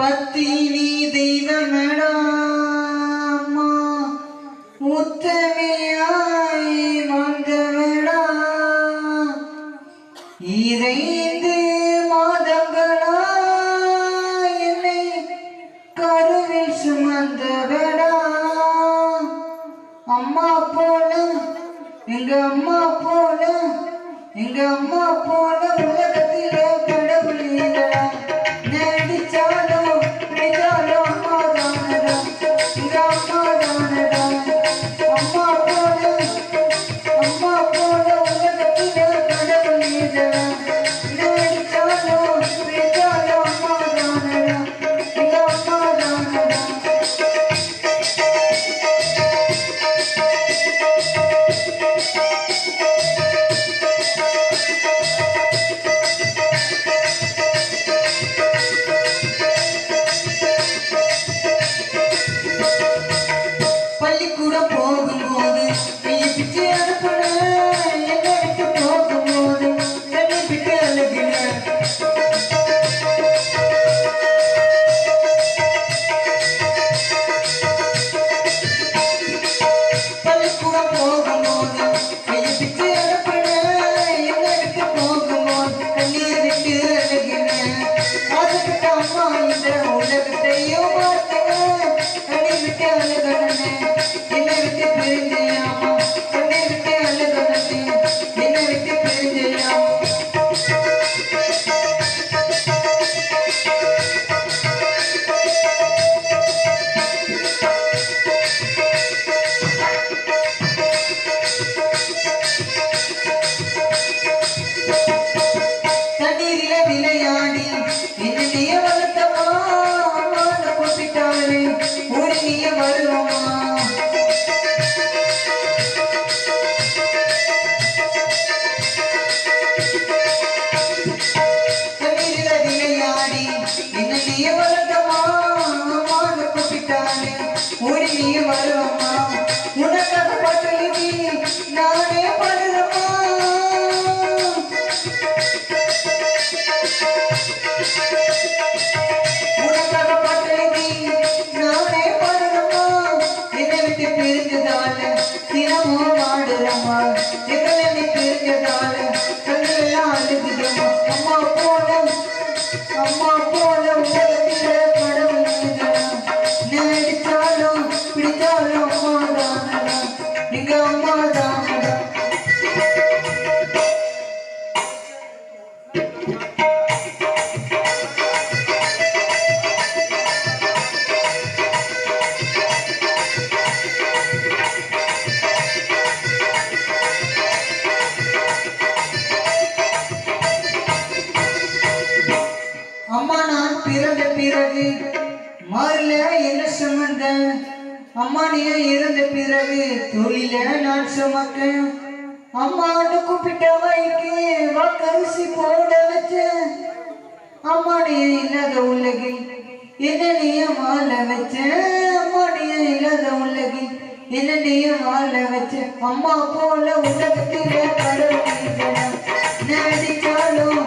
பத்தினி தெய்வமடா அம்மா உத்தமையாய் வந்தவடா இறைந்து மாதங்களா என்னை கருவில் சுமந்தவடா அம்மா போல எங்க அம்மா போல எங்க அம்மா போல உலகத்தில கடவுள் இல்லடா நடிச்சாலும் நிஜாலும் அம்மா தானடா எங்க அம்மா தானடா அம்மா போல உலகத்தில கடவுள் இல்லடா நடிச்சாலும் நிஜாலும் அம்மா தானடா எங்க அம்மா தானடா பள்ளிக்கூடம் போகும்போது கையை பிச்சு அனுப்புன என்னை விட்டு போகும்போது தண்ணி விட்டு அழுகின பள்ளிக்கூடம் போகும்போது கையை பிச்சு அனுப்புன என்னை விட்டு போகும்போது கண்ணீர் விட்டு அழுகின ஆசைப்பட்ட அம்மா இந்த உலகத்தையும் பார்த்தன கண்ணீர் விட்டு அழுகனே என்னை விட்டு பிரிஞ்சையாமா கண்ணை விட்டு அழுகனே என்னை விட்டு பிரிஞ்சையாமா தண்ணீரில விளையாடி என்னைய வளர்த்தமா அம்மான்னு கூப்பிட்டாலே ஊரி நீய வருவமா தண்ணீரில விளையாடி என்னைய வளர்த்தமா அம்மான்னு கூப்பிட்டாலே ஊரி நீய வருவமா உனக்காக பட்டளிக்கு நானே படுறமா உனக்காக பட்டளிக்கு நானே படுறமா என்னை விட்டு பிரிஞ்சதால தினமும் வாடுறமா எங்களை நீ பிரிஞ்சதால கண்ணெல்லாம் அழுகுதமா அம்மா போல உலகத்தில கடவுள் இல்லடா நடிச்சாலும் பிடிச்சாலும் அம்மா தானடா எங்க அம்மா தானடா அம்மா நான் பிறந்த பிறகு மாறில என்ன சுமந்த அம்மா நீ இறந்த பிறகு தொழில நான் சுமக்க அம்மான்னு கூப்பிட்ட வைக்கு வாக்கரிசி போட வச்ச அம்மா நீ இல்லாத உலகில் என்ன நீய மால வச்ச அம்மா நீ இல்லாத உலகில் என்ன நீய மால வச்ச அம்மா போல உலகத்தில கடவுள் நடிச்சாலும்